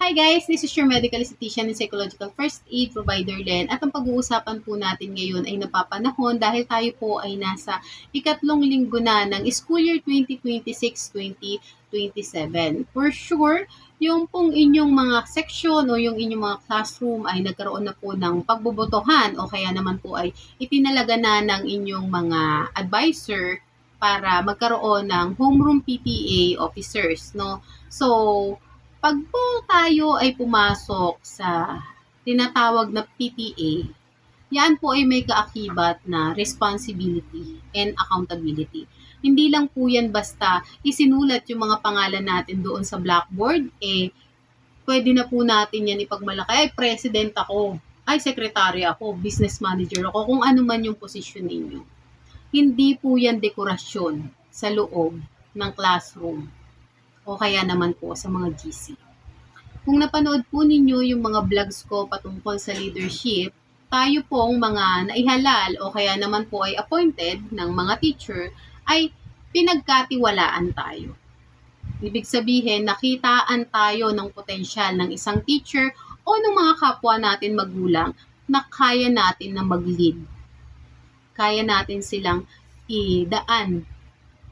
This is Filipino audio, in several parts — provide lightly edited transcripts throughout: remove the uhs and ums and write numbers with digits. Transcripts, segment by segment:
Hi guys, this is your medical esthetician and psychological first aid provider Len, at ang pag-uusapan po natin ngayon ay napapanahon dahil tayo po ay nasa ikatlong linggo na ng school year 2026-2027. For sure, yung pong inyong mga section o yung inyong mga classroom ay nagkaroon na po ng pagbobotohan o kaya naman po ay itinalaga na ng inyong mga advisor para magkaroon ng homeroom PTA officers, no? So, pag po tayo ay pumasok sa tinatawag na PTA, yan po ay may kaakibat na responsibility and accountability. Hindi lang po yan basta isinulat yung mga pangalan natin doon sa blackboard, pwede na po natin yan ipagmalaki. Ay, president ako, ay, secretary ako, business manager ako, kung ano man yung posisyon ninyo. Hindi po yan dekorasyon sa loob ng classroom o kaya naman po sa mga GC. Kung napanood po ninyo yung mga vlogs ko patungkol sa leadership, tayo pong mga naihalal o kaya naman po ay appointed ng mga teacher ay pinagkatiwalaan tayo. Ibig sabihin, nakitaan tayo ng potensyal ng isang teacher o ng mga kapwa natin magulang na kaya natin na mag-lead. Kaya natin silang idaan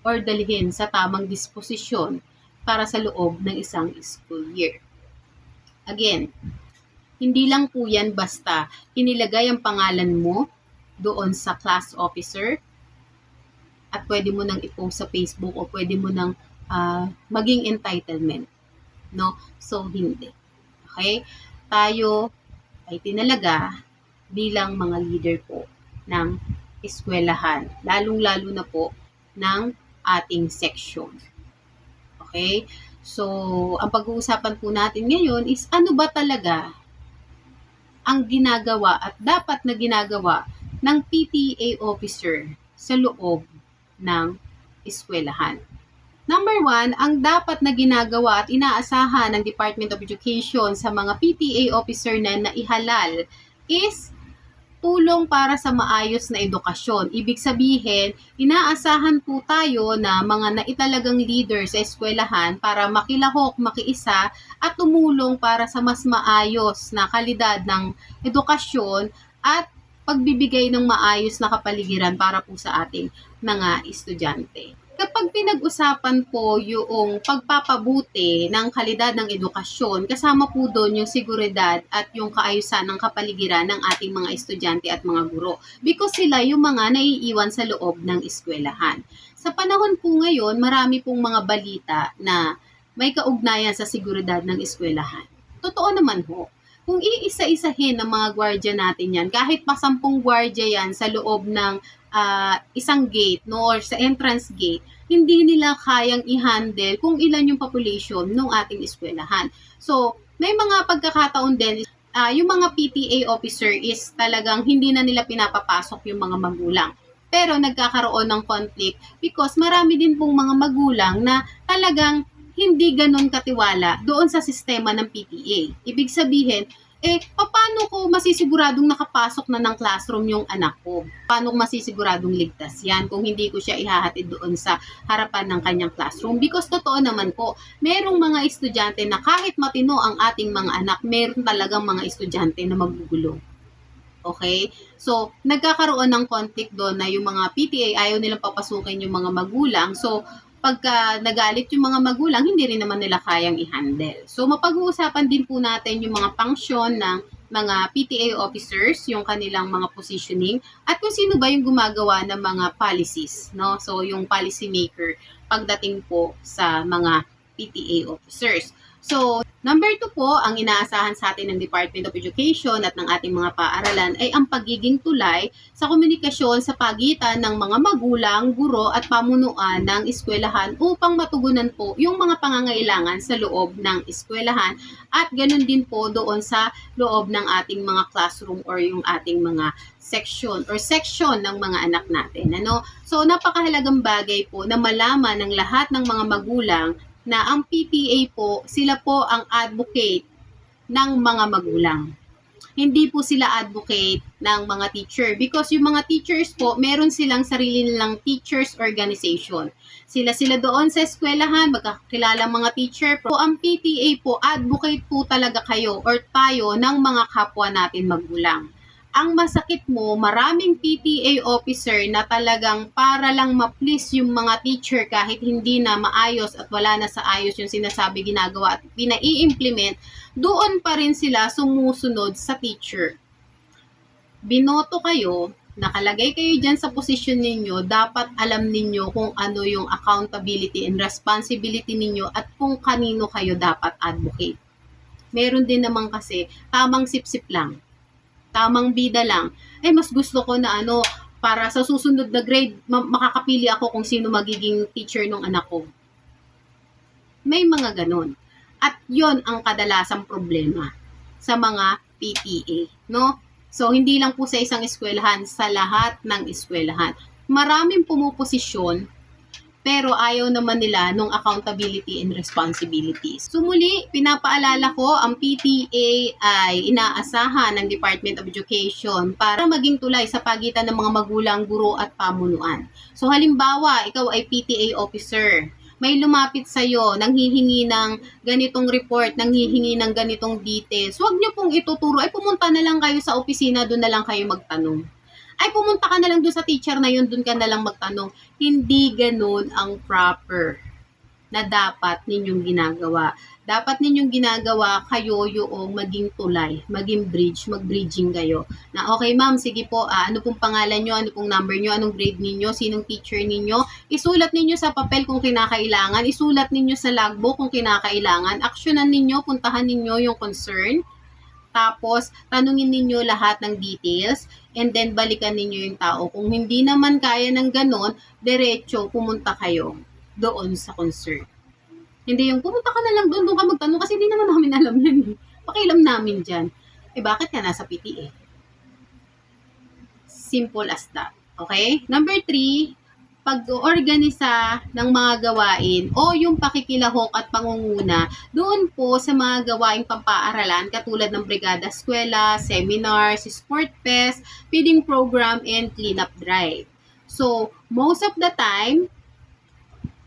or dalhin sa tamang disposisyon para sa loob ng isang school year. Again, hindi lang po yan basta inilagay ang pangalan mo doon sa class officer at pwede mo nang i-post sa Facebook o pwede mo nang maging entitlement. No? So, hindi. Okay? Tayo ay tinalaga bilang mga leader po ng eskwelahan, lalong-lalo na po ng ating section. Okay? So, ang pag-uusapan po natin ngayon is ano ba talaga ang ginagawa at dapat na ginagawa ng PTA officer sa loob ng eskwelahan. Number 1, ang dapat na ginagawa at inaasahan ng Department of Education sa mga PTA officer na naihalal is tulong para sa maayos na edukasyon. Ibig sabihin, inaasahan po tayo na mga naitalagang leader sa eskwelahan para makilahok, makiisa, at tumulong para sa mas maayos na kalidad ng edukasyon at pagbibigay ng maayos na kapaligiran para po sa ating mga estudyante. Kapag pinag-usapan po yung pagpapabuti ng kalidad ng edukasyon, kasama po doon yung seguridad at yung kaayusan ng kapaligiran ng ating mga estudyante at mga guro. Because sila yung mga naiiwan sa loob ng eskwelahan. Sa panahon po ngayon, marami pong mga balita na may kaugnayan sa seguridad ng eskwelahan. Totoo naman ho. Kung iisa-isahin ng mga gwardiya natin yan, kahit pa 10 gwardiya yan sa loob ng isang gate, no, or sa entrance gate, hindi nila kayang i-handle kung ilan yung population ng ating eskwelahan. So, may mga pagkakataon din, yung mga PTA officer is talagang hindi na nila pinapapasok yung mga magulang. Pero nagkakaroon ng conflict because marami din pong mga magulang na talagang hindi ganun katiwala doon sa sistema ng PTA. Ibig sabihin, paano ko masisiguradong nakapasok na ng classroom yung anak ko? Paano ko masisiguradong ligtas yan kung hindi ko siya ihahatid doon sa harapan ng kanyang classroom? Because totoo naman po, merong mga estudyante na kahit matino ang ating mga anak, meron talagang mga estudyante na magugulo. Okay? So, nagkakaroon ng conflict doon na yung mga PTA ayaw nilang papasukin yung mga magulang. So, pagka nagalit yung mga magulang, hindi rin naman nila kayang i-handle. So, mapag-uusapan din po natin yung mga function ng mga PTA officers, yung kanilang mga positioning, at kung sino ba yung gumagawa ng mga policies, no? So, yung policy maker pagdating po sa mga PTA officers. So, number 2 po, ang inaasahan sa atin ng Department of Education at ng ating mga paaralan ay ang pagiging tulay sa komunikasyon sa pagitan ng mga magulang, guro at pamunuan ng eskwelahan upang matugunan po yung mga pangangailangan sa loob ng eskwelahan at ganun din po doon sa loob ng ating mga classroom or yung ating mga section ng mga anak natin. Ano? So, napakahalagang bagay po na malaman ng lahat ng mga magulang na ang PTA po, sila po ang advocate ng mga magulang. Hindi po sila advocate ng mga teacher. Because yung mga teachers po, meron silang sarili nilang teachers organization. Sila doon sa eskwelahan, magkakilala mga teacher po. Ang PTA po, advocate po talaga kayo or tayo ng mga kapwa natin magulang. Ang masakit mo, maraming PTA officer na talagang para lang ma-please yung mga teacher kahit hindi na maayos at wala na sa ayos yung sinasabi ginagawa at pinai-implement, doon pa rin sila sumusunod sa teacher. Binoto kayo, nakalagay kayo dyan sa posisyon ninyo, dapat alam ninyo kung ano yung accountability and responsibility ninyo at kung kanino kayo dapat advocate. Meron din naman kasi tamang sip-sip lang, tamang bida lang. Mas gusto ko na para sa susunod na grade, makakapili ako kung sino magiging teacher ng anak ko. May mga ganun. At yon ang kadalasang problema sa mga PTA, no? So, hindi lang po sa isang eskwelahan, sa lahat ng eskwelahan. Maraming pumuposisyon, pero ayaw naman nila nung accountability and responsibilities. So muli, pinapaalala ko, ang PTA ay inaasahan ng Department of Education para maging tulay sa pagitan ng mga magulang, guro at pamunuan. So halimbawa, ikaw ay PTA officer, may lumapit sa'yo, nanghihingi ng ganitong report, nanghihingi ng ganitong details, huwag nyo pong ituturo, pumunta na lang kayo sa opisina, doon na lang kayo magtanong. Pumunta ka na lang doon sa teacher na yun, doon ka na lang magtanong. Hindi ganun ang proper na dapat ninyong ginagawa. Dapat ninyong ginagawa kayo yung maging tulay, maging bridge, mag-bridging kayo. Na okay ma'am, sige po, ano pong pangalan nyo, ano pong number nyo, anong grade ninyo, sinong teacher ninyo. Isulat ninyo sa papel kung kinakailangan, isulat ninyo sa logbook kung kinakailangan, aksyonan ninyo, puntahan ninyo yung concern. Tapos, tanungin ninyo lahat ng details and then balikan ninyo yung tao. Kung hindi naman kaya ng ganon, diretso pumunta kayo doon sa concern. Hindi yung pumunta ka na lang doon ka magtanong kasi hindi naman namin alam yan. Pakialam namin dyan. Bakit ka nasa PTA? Simple as that. Okay? Number 3, pag-organisa ng mga gawain o yung pakikilahok at pangunguna doon po sa mga gawaing pampaaralan katulad ng brigada eskwela, seminars, sport fest, feeding program, and cleanup drive. So, most of the time,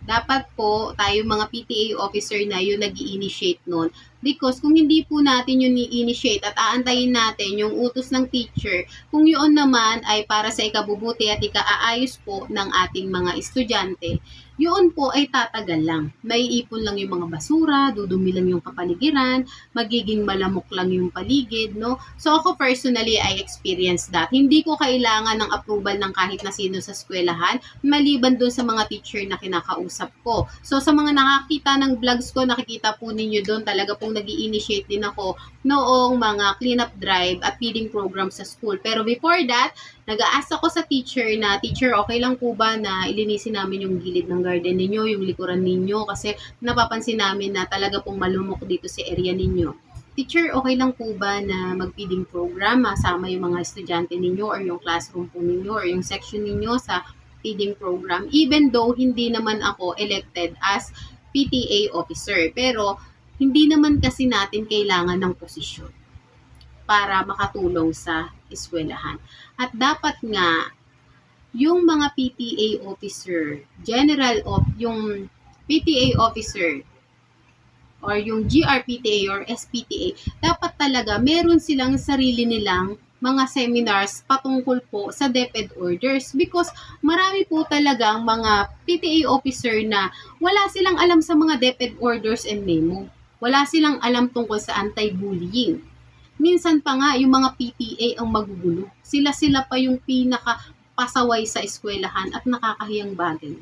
dapat po tayo mga PTA officer na yung nag-i-initiate nun. Because kung hindi po natin yung i-initiate at aantayin natin yung utos ng teacher, kung yun naman ay para sa ikabubuti at ikaaayos po ng ating mga estudyante, yun po ay tatagal lang. May ipon lang yung mga basura, dudumi lang yung kapaligiran, magiging malamok lang yung paligid, no? So ako personally, I experienced that. Hindi ko kailangan ng approval ng kahit na sino sa eskwelahan, maliban dun sa mga teacher na kinakausap ko. So sa mga nakakita ng vlogs ko, nakikita po ninyo dun talaga pong nag-i-initiate din ako noong mga cleanup drive at feeding program sa school. Pero before that, nag-ask ako sa teacher na, teacher, okay lang po ba na ilinisin namin yung gilid ng garden ninyo, yung likuran ninyo, kasi napapansin namin na talaga pong malumok dito sa area ninyo. Teacher, okay lang po ba na mag-feeding program, masama yung mga estudyante ninyo or yung classroom po ninyo or yung section ninyo sa feeding program, even though hindi naman ako elected as PTA officer. Pero, hindi naman kasi natin kailangan ng posisyon para makatulong sa eskwelahan. At dapat nga, yung mga PTA officer, yung PTA officer, or yung GRPTA or SPTA, dapat talaga meron silang sarili nilang mga seminars patungkol po sa DepEd orders because marami po talagang mga PTA officer na wala silang alam sa mga DepEd orders and memo. Wala silang alam tungkol sa anti-bullying. Minsan pa nga, yung mga PTA ang magugulo. Sila pa yung pinaka-pasaway sa eskwelahan at nakakahiyang bagay.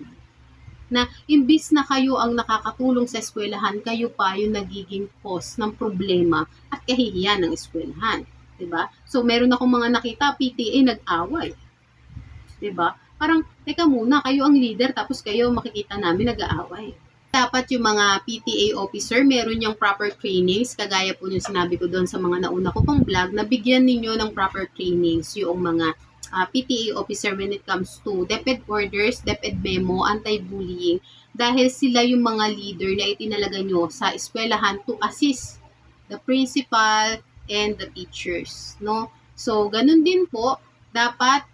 Na imbis na kayo ang nakakatulong sa eskwelahan, kayo pa yung nagiging cause ng problema at kahihiyan ng eskwelahan. Diba? So, meron akong mga nakita, PTA nag-away. Diba? Parang, teka muna, kayo ang leader, tapos kayo makikita namin nag-aaway. Dapat yung mga PTA officer, meron yung proper trainings, kagaya po yung sinabi ko doon sa mga nauna ko pang vlog, na bigyan ninyo ng proper trainings yung mga PTA officer when it comes to DepEd orders, DepEd memo, anti-bullying, dahil sila yung mga leader na itinalaga nyo sa eskwelahan to assist the principal and the teachers, no? So, ganun din po, dapat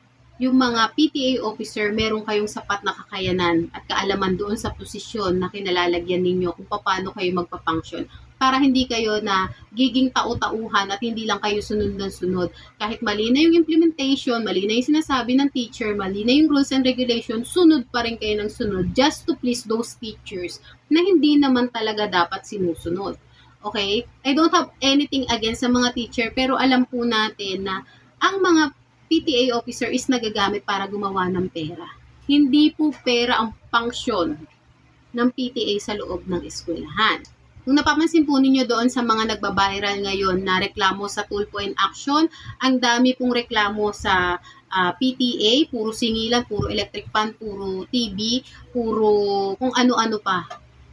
yung mga PTA officer, meron kayong sapat na kakayanan at kaalaman doon sa posisyon na kinalalagyan ninyo kung paano kayo magpa-function para hindi kayo na giging tau-tauhan at hindi lang kayo sunod ng sunod. Kahit mali na yung implementation, mali na yung sinasabi ng teacher, mali na yung rules and regulations, sunod pa rin kayo ng sunod just to please those teachers na hindi naman talaga dapat sinusunod. Okay? I don't have anything against sa mga teacher, pero alam po natin na ang mga PTA officer is nagagamit para gumawa ng pera. Hindi po pera ang function ng PTA sa loob ng eskwelahan. Kung napapansin po ninyo doon sa mga nagba-viral ngayon na reklamo sa Tulpo in Action, ang dami pong reklamo sa PTA, puro singilan, puro electric fan, puro TV, puro kung ano-ano pa,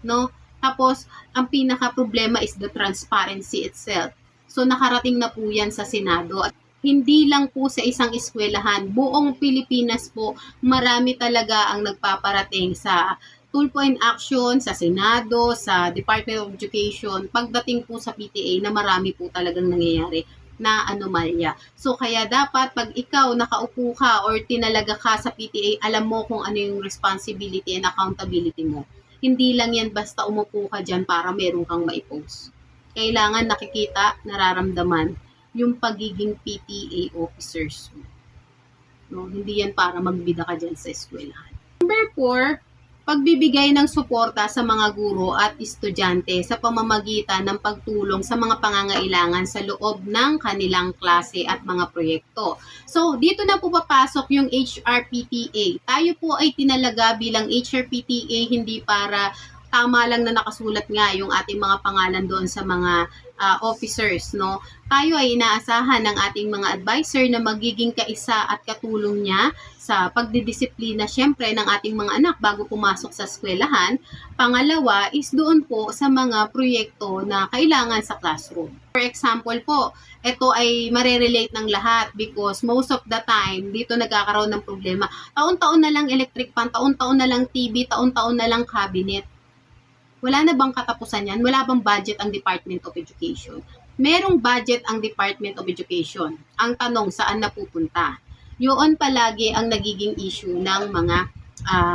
no? Tapos, ang pinaka-problema is the transparency itself. So, nakarating na po yan sa Senado. At hindi lang po sa isang eskwelahan, buong Pilipinas po, marami talaga ang nagpaparating sa Tulpo in Action, sa Senado, sa Department of Education, pagdating po sa PTA na marami po talagang nangyayari na anomalya. So, kaya dapat pag ikaw nakaupo ka or tinalaga ka sa PTA, alam mo kung ano yung responsibility and accountability mo. Hindi lang yan basta umupo ka dyan para meron kang maipost. Kailangan nakikita, nararamdaman yung pagiging PTA officers mo. No? Hindi yan para magbida ka dyan sa eskwelahan. Number 4, pagbibigay ng suporta sa mga guro at estudyante sa pamamagitan ng pagtulong sa mga pangangailangan sa loob ng kanilang klase at mga proyekto. So, dito na po papasok yung HRPTA. Tayo po ay tinalaga bilang HRPTA hindi para tama lang na nakasulat nga yung ating mga pangalan doon sa mga officers, no? Tayo ay inaasahan ng ating mga advisor na magiging kaisa at katulong niya sa pagdidisiplina syempre ng ating mga anak bago pumasok sa eskwelahan. Pangalawa is doon po sa mga proyekto na kailangan sa classroom. For example po, ito ay marerelate ng lahat because most of the time, dito nagkakaroon ng problema. Taon-taon na lang electric fan, taon-taon na lang TV, taon-taon na lang cabinet. Wala na bang katapusan yan? Wala bang budget ang Department of Education? Merong budget ang Department of Education. Ang tanong, saan napupunta? Yun palagi ang nagiging issue ng mga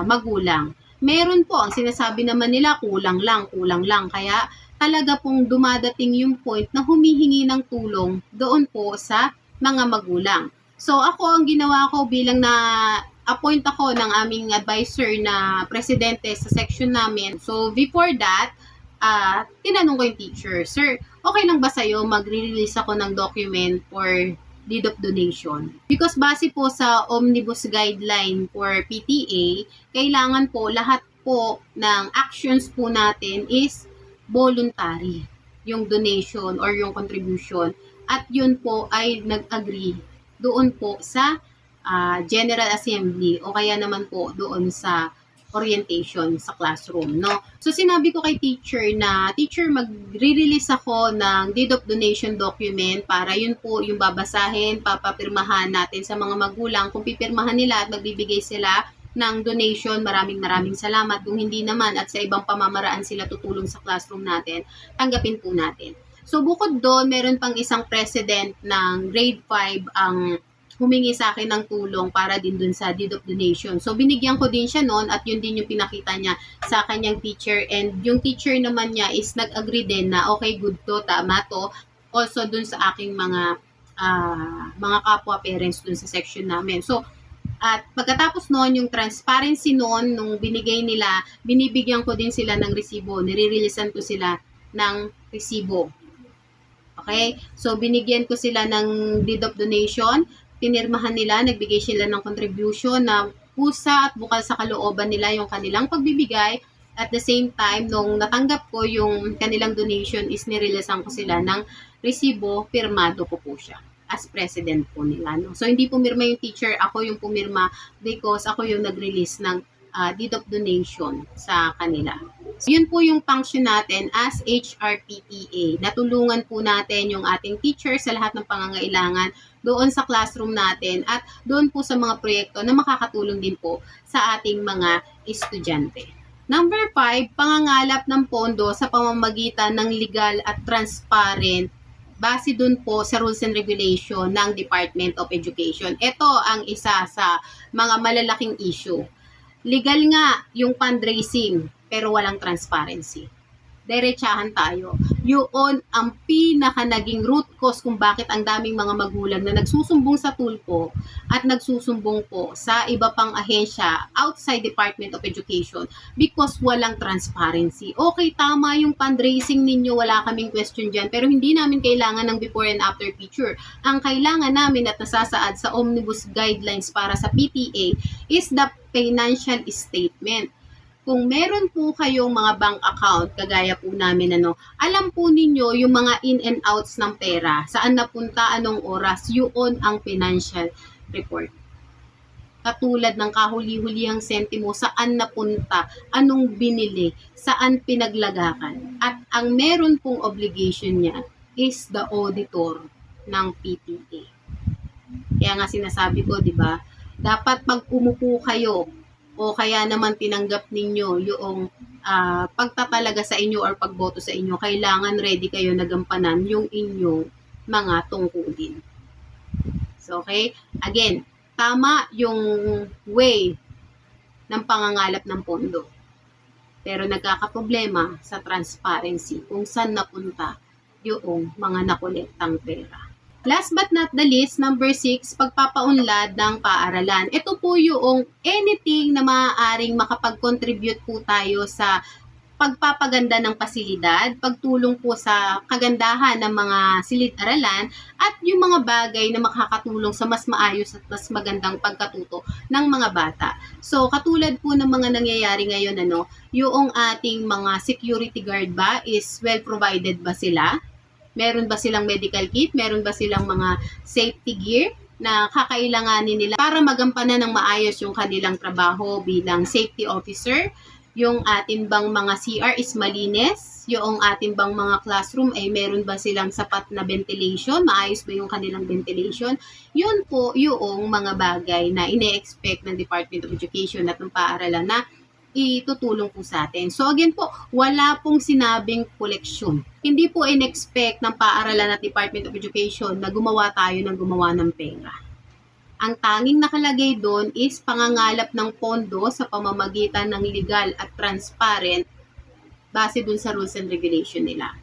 magulang. Meron po, ang sinasabi naman nila, kulang lang. Kaya talaga pong dumadating yung point na humihingi ng tulong doon po sa mga magulang. So ako, ang ginawa ko bilang na appoint ako ng aming advisor na presidente sa section namin. So, before that, tinanong ko yung teacher, Sir, okay lang ba sa'yo magre-release ako ng document for deed of donation? Because base po sa Omnibus Guideline for PTA, kailangan po lahat po ng actions po natin is voluntary. Yung donation or yung contribution. At yun po ay nag-agree doon po sa General Assembly o kaya naman po doon sa orientation sa classroom, no? So, sinabi ko kay teacher na, teacher, magre-release ako ng deed of donation document para yun po yung babasahin, papapirmahan natin sa mga magulang. Kung pipirmahan nila at magbibigay sila ng donation, maraming salamat. Kung hindi naman at sa ibang pamamaraan sila tutulong sa classroom natin, tanggapin po natin. So, bukod doon, meron pang isang president ng grade 5 ang humingi sa akin ng tulong para din dun sa deed of donation. So, binigyan ko din siya noon at yun din yung pinakita niya sa kanyang teacher. And yung teacher naman niya is nag-agree din na okay, good to, tama to. Also dun sa aking mga kapwa parents dun sa section namin. So, at pagkatapos noon, yung transparency noon, nung binigay nila, binibigyan ko din sila ng resibo. Nire-releasean ko sila ng resibo. Okay? So, binigyan ko sila ng deed of donation. Pinirmahan nila, nagbigay sila ng contribution na pusa at bukal sa kalooban nila yung kanilang pagbibigay. At the same time, nung natanggap ko yung kanilang donation is nireleasean ko sila ng resibo, pirmado ko po siya as president po nila. No? So, hindi pumirma yung teacher, ako yung pumirma because ako yung nag-release ng deed of donation sa kanila. So, yun po yung function natin as HRPTA. Natulungan po natin yung ating teacher sa lahat ng pangangailangan doon sa classroom natin at doon po sa mga proyekto na makakatulong din po sa ating mga estudyante. Number 5, pangangalap ng pondo sa pamamagitan ng legal at transparent base dun po sa rules and regulation ng Department of Education. Ito ang isa sa mga malalaking issue. Legal nga yung fundraising, pero walang transparency. Diretsahan tayo. Yun ang pinaka naging root cause kung bakit ang daming mga magulang na nagsusumbong sa tulpo at nagsusumbong po sa iba pang ahensya outside Department of Education because walang transparency. Okay, tama yung fundraising ninyo, wala kaming question dyan, pero hindi namin kailangan ng before and after picture. Ang kailangan namin at nasasaad sa Omnibus Guidelines para sa PTA is the financial statement. Kung meron po kayong mga bank account, kagaya po namin, alam po ninyo yung mga in and outs ng pera, saan napunta, anong oras, yun ang financial report. Katulad ng kahuli-hulihang sentimo, saan napunta, anong binili, saan pinaglagakan. At ang meron pong obligation niya is the auditor ng PTA. Kaya nga sinasabi ko, di ba, dapat pag umupo kayo, o kaya naman tinanggap ninyo yung pagtatalaga sa inyo or pagboto sa inyo, kailangan ready kayo na gampanan yung inyong mga tungkulin. So, okay? Again, tama yung way ng pangangalap ng pondo. Pero nagkakaproblema sa transparency kung saan napunta yung mga nakolektang pera. Last but not the least, number 6, pagpapaunlad ng paaralan. Ito po yung anything na maaaring makapag-contribute po tayo sa pagpapaganda ng pasilidad, pagtulong po sa kagandahan ng mga silid-aralan, at yung mga bagay na makakatulong sa mas maayos at mas magandang pagkatuto ng mga bata. So, katulad po ng mga nangyayari ngayon, yung ating mga security guard ba is well provided ba sila? Meron ba silang medical kit? Meron ba silang mga safety gear na kakailanganin nila para magampanan ng maayos yung kanilang trabaho bilang safety officer? Yung ating bang mga CR is malinis? Yung ating bang mga classroom ay meron ba silang sapat na ventilation? Maayos ba yung kanilang ventilation? Yun po yung mga bagay na ine-expect ng Department of Education at ng paaralan na itutulong po sa atin. So again po, wala pong sinabing koleksyon. Hindi po in-expect ng paaralan at Department of Education na gumawa tayo ng gumawa ng pera. Ang tanging nakalagay doon is pangangalap ng pondo sa pamamagitan ng legal at transparent base doon sa rules and regulation nila.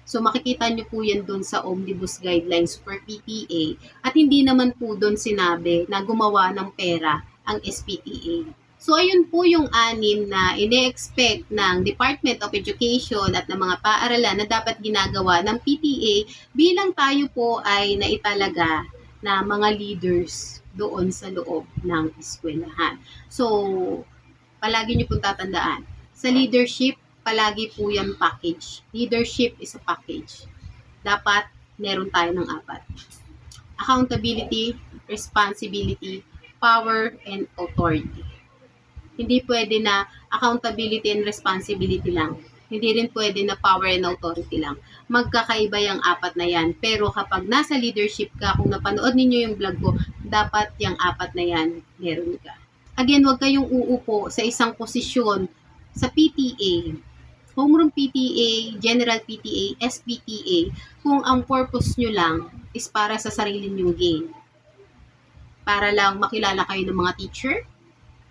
So makikita nyo po yan doon sa Omnibus Guidelines for PTA at hindi naman po doon sinabi na gumawa ng pera ang SPTA. So, ayun po yung 6 na ine-expect ng Department of Education at ng mga paaralan na dapat ginagawa ng PTA bilang tayo po ay naitalaga na mga leaders doon sa loob ng eskwelahan. So, palagi nyo pong tatandaan, sa leadership, palagi po yan package. Leadership is a package. Dapat meron tayo ng 4. Accountability, responsibility, power, and authority. Hindi pwede na accountability and responsibility lang. Hindi rin pwede na power and authority lang. Magkakaiba yung 4 na yan. Pero kapag nasa leadership ka, kung napanood ninyo yung vlog ko, dapat yung 4 na yan, meron ka. Again, huwag kayong uupo sa isang posisyon sa PTA, homeroom PTA, general PTA, SPTA, kung ang purpose nyo lang is para sa sarili nyong gain. Para lang makilala kayo ng mga teacher.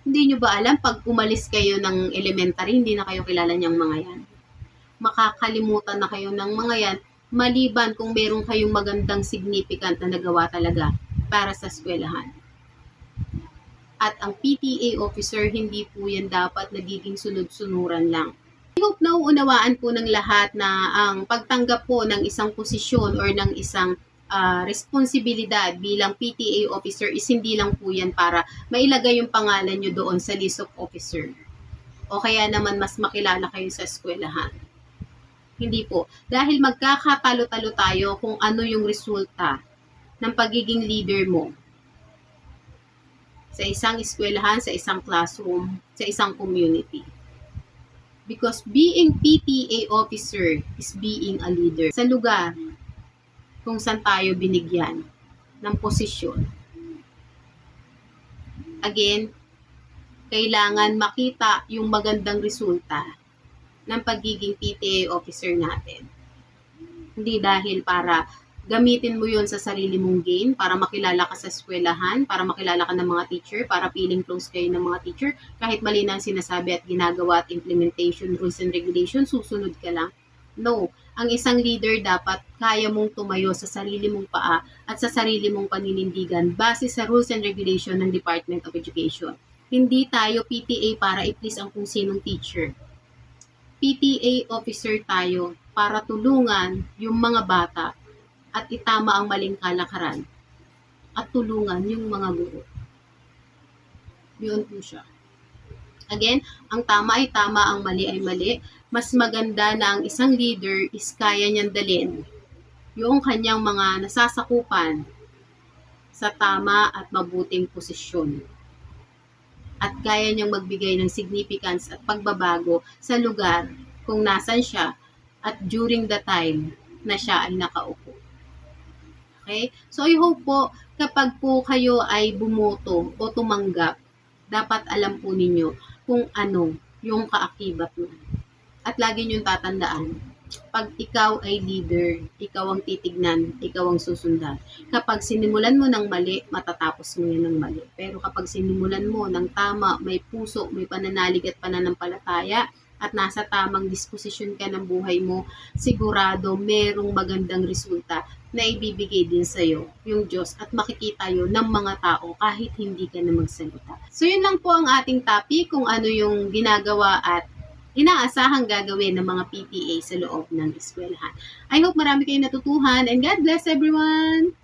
Hindi nyo ba alam, pag umalis kayo ng elementary, hindi na kayo kilala niyang mga yan. Makakalimutan na kayo ng mga yan, maliban kung meron kayong magandang significant na nagawa talaga para sa eskwelahan. At ang PTA officer, hindi po yan dapat nagiging sunod-sunuran lang. I hope nauunawaan po ng lahat na ang pagtanggap po ng isang posisyon or ng isang responsibilidad bilang PTA officer is hindi lang po yan para mailagay yung pangalan nyo doon sa list of officer. O kaya naman mas makilala kayo sa eskwelahan. Hindi po. Dahil magkakatalo-talo tayo kung ano yung resulta ng pagiging leader mo sa isang eskwelahan, sa isang classroom, sa isang community. Because being PTA officer is being a leader sa lugar kung saan tayo binigyan ng posisyon. Again, kailangan makita yung magandang resulta ng pagiging PTA officer natin. Hindi dahil para gamitin mo yon sa sarili mong gain, para makilala ka sa eskwelahan, para makilala ka ng mga teacher, para feeling close kayo ng mga teacher, kahit mali na ang sinasabi at ginagawa at implementation, rules and regulations, susunod ka lang. No. Ang isang leader dapat kaya mong tumayo sa sarili mong paa at sa sarili mong paninindigan base sa rules and regulation ng Department of Education. Hindi tayo PTA para i-please ang kung sinong teacher. PTA officer tayo para tulungan yung mga bata at itama ang maling kalakaran at tulungan yung mga guro. Yun po siya. Again, ang tama ay tama, ang mali ay mali. Mas maganda na ang isang leader is kaya niyang dalhin yung kanyang mga nasasakupan sa tama at mabuting posisyon. At kaya niyang magbigay ng significance at pagbabago sa lugar kung nasan siya at during the time na siya ay nakaupo. Okay? So I hope po kapag po kayo ay bumoto o tumanggap, dapat alam po ninyo kung ano yung kaakibat mo. At lagi niyong tatandaan, pag ikaw ay leader, ikaw ang titignan, ikaw ang susundan. Kapag sinimulan mo ng mali, matatapos mo yan ng mali. Pero kapag sinimulan mo ng tama, may puso, may pananalig at pananampalataya, at nasa tamang disposisyon ka ng buhay mo, sigurado merong magandang resulta na ibibigay din sa'yo yung Diyos at makikita yun ng mga tao kahit hindi ka na magsalita. So yun lang po ang ating topic, kung ano yung ginagawa at inaasahang gagawin ng mga PTA sa loob ng eskwelahan. I hope marami kayong natutuhan and God bless everyone!